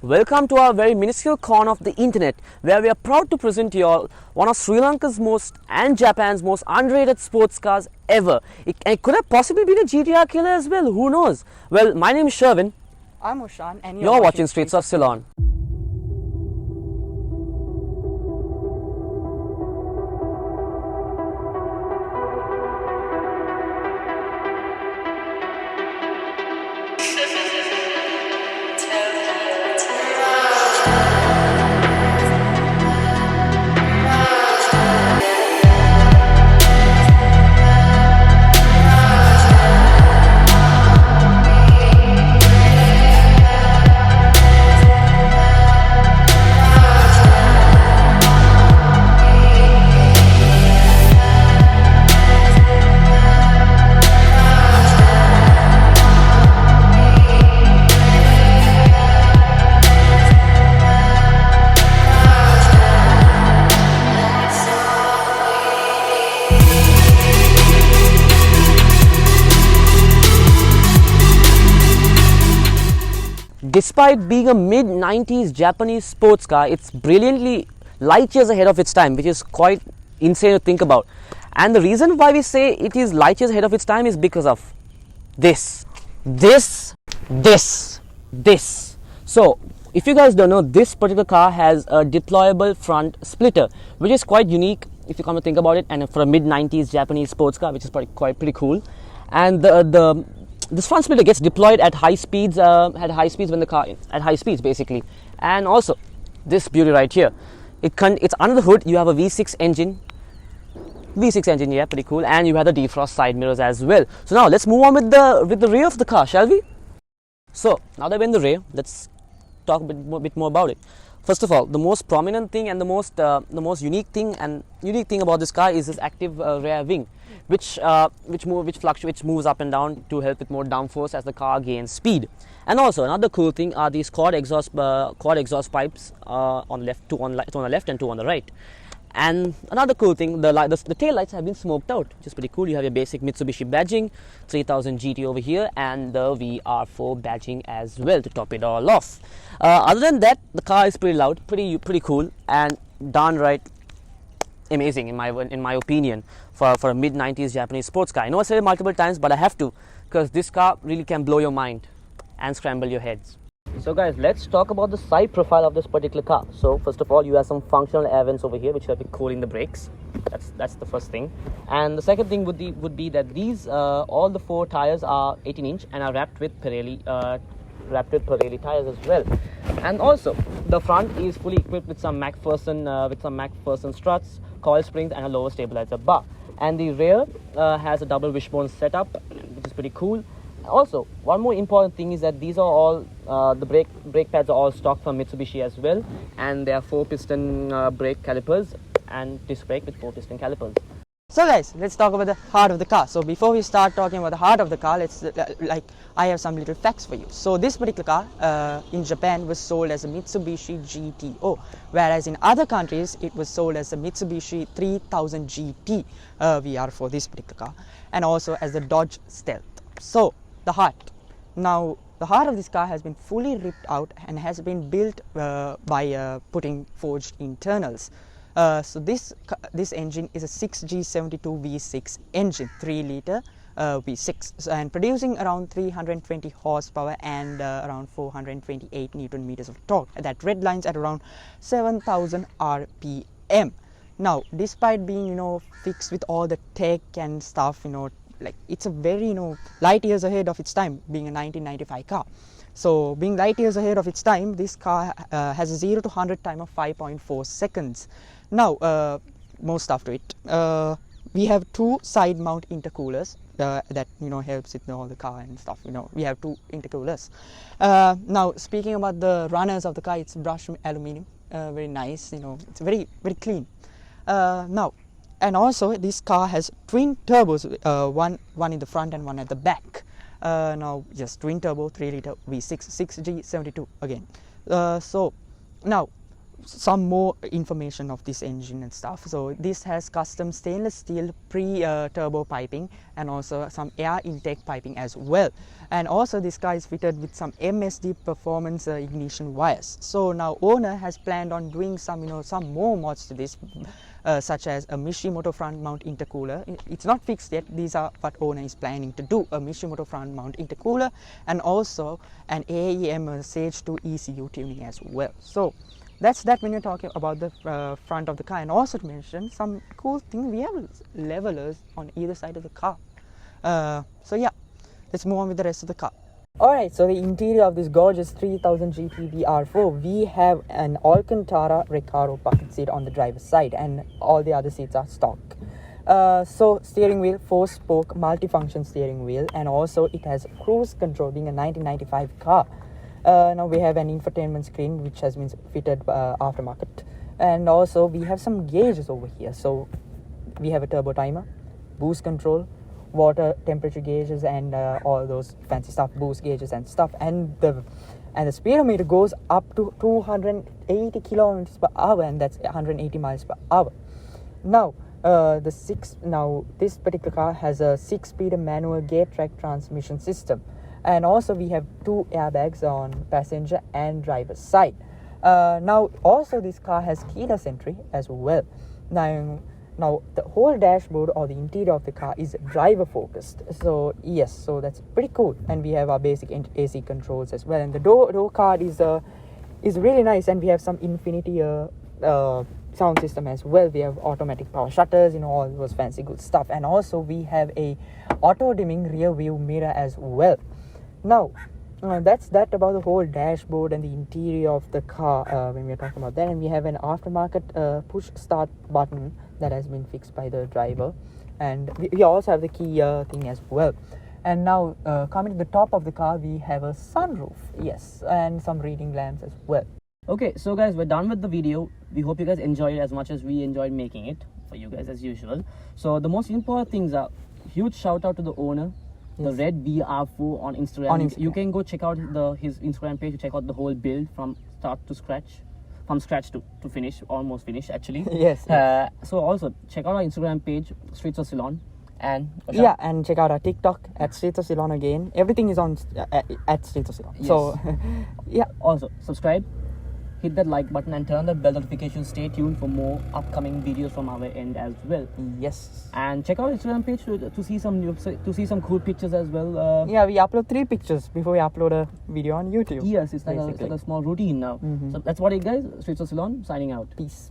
Welcome to our very minuscule corner of the internet, where we are proud to present you all one of Sri Lanka's most and Japan's most underrated sports cars ever. It could have possibly been a GTR killer as well, who knows? Well, my name is Sherwin. I'm Ushan and You're watching Streets of Ceylon. Despite being a mid-90s Japanese sports car, it's brilliantly light years ahead of its time, which is quite insane to think about. And the reason why we say it is light years ahead of its time is because of this. So, if you guys don't know, this particular car has a deployable front splitter, which is quite unique if you come to think about it, and for a mid-90s Japanese sports car, which is pretty cool. And this front splitter gets deployed at high speeds, when the car at high speeds basically. And also this beauty right here, it's under the hood. You have a V6 engine, yeah, pretty cool. And you have the defrost side mirrors as well. So now let's move on with the rear of the car, shall we? So now that we're in the rear, let's talk a bit more about it. First of all, the most prominent thing and the most unique thing about this car is this active rear wing, which moves up and down to help with more downforce as the car gains speed. And also another cool thing are these quad exhaust pipes on the left, two on the left and two on the right. And another cool thing, the tail lights have been smoked out, which is pretty cool. You have your basic Mitsubishi badging, 3000 GT over here, and the VR4 badging as well to top it all off. Other than that, the car is pretty loud, pretty cool, and darn right amazing in my opinion for a mid-90s Japanese sports car. I know I said it multiple times, but I have to, because this car really can blow your mind and scramble your heads. So guys, let's talk about the side profile of this particular car. So first of all, you have some functional air vents over here, which help with cooling the brakes. That's the first thing. And the second thing would be that these all the four tires are 18-inch and are wrapped with Pirelli tires as well. And also the front is fully equipped with some MacPherson struts, coil springs, and a lower stabilizer bar. And the rear has a double wishbone setup, which is pretty cool. Also, one more important thing is that these are all the brake pads are all stock from Mitsubishi as well, and they are 4-piston brake calipers and disc brake with 4-piston calipers. So guys, let's talk about the heart of the car. So before we start talking about the heart of the car, I have some little facts for you. So this particular car in Japan was sold as a Mitsubishi GTO, whereas in other countries it was sold as a Mitsubishi 3000 GT VR for this particular car, and also as the Dodge Stealth. So the heart. Now the heart of this car has been fully ripped out and has been built by putting forged internals. So this engine is a 6G72 V6 engine, 3-liter V6, and producing around 320 horsepower and around 428 Newton meters of torque. That red lines at around 7,000 RPM. Now, despite being fixed with all the tech and stuff, like it's a very light years ahead of its time, being a 1995 car. So being light years ahead of its time, this car has a 0 to 100 time of 5.4 seconds. Now more stuff to it. We have two side mount intercoolers that helps with all the car and stuff. We have two intercoolers. Now speaking about the runners of the car, it's brushed aluminum, very nice. It's very clean. Now. And also this car has twin turbos, one in the front and one at the back. Now just twin turbo 3-liter V6 6G72 again. So now some more information of this engine and stuff. So this has custom stainless steel pre-turbo piping and also some air intake piping as well. And also this car is fitted with some MSD performance ignition wires. So now owner has planned on doing some some more mods to this, such as a Mishimoto front mount intercooler. It's not fixed yet. These are what owner is planning to do: a Mishimoto front mount intercooler and also an AEM Sage 2 ECU tuning as well. So that's that when you're talking about the front of the car. And also to mention some cool thing, we have levelers on either side of the car. So yeah, let's move on with the rest of the car. Alright, so the interior of this gorgeous 3000 GT R4, we have an Alcantara Recaro bucket seat on the driver's side, and all the other seats are stock. So steering wheel, 4-spoke multifunction steering wheel, and also it has cruise control, being a 1995 car. Now we have an infotainment screen which has been fitted aftermarket, and also we have some gauges over here. So we have a turbo timer, boost control, water temperature gauges, and all those fancy stuff, boost gauges and stuff, and the speedometer goes up to 280 kilometers per hour, and that's 180 miles per hour. Now this particular car has a 6-speed manual gate track transmission system, and also we have 2 airbags on passenger and driver's side. Now also this car has keyless entry as well. Now the whole dashboard or the interior of the car is driver focused. So yes, so that's pretty cool. And we have our basic AC controls as well. And the door card is really nice. And we have some Infinity sound system as well. We have automatic power shutters, all those fancy good stuff. And also we have a auto dimming rear view mirror as well. Now that's that about the whole dashboard and the interior of the car when we're talking about that. And we have an aftermarket push start button that has been fixed by the driver, and we also have the key thing as well. And now coming to the top of the car, we have a sunroof, yes, and some reading lamps as well. Okay, so guys, we're done with the video. We hope you guys enjoyed it as much as we enjoyed making it for you guys as usual. So the most important things are huge shout out to the owner, the Red VR4 on Instagram. You can go check out his Instagram page to check out the whole build from start to scratch, from scratch to finish, almost finished actually. Yes. So also check out our Instagram page, Streets of Ceylon, and and check out our TikTok at Streets of Ceylon again. Everything is on at Streets of Ceylon. Yes. So also subscribe, hit that like button, and turn on the bell notification. Stay tuned for more upcoming videos from our end as well. Yes. And check out Instagram page to see some cool pictures as well. We upload 3 pictures before we upload a video on YouTube. Yes, it's like a small routine now. So that's what it, guys. Streets of Ceylon signing out. Peace.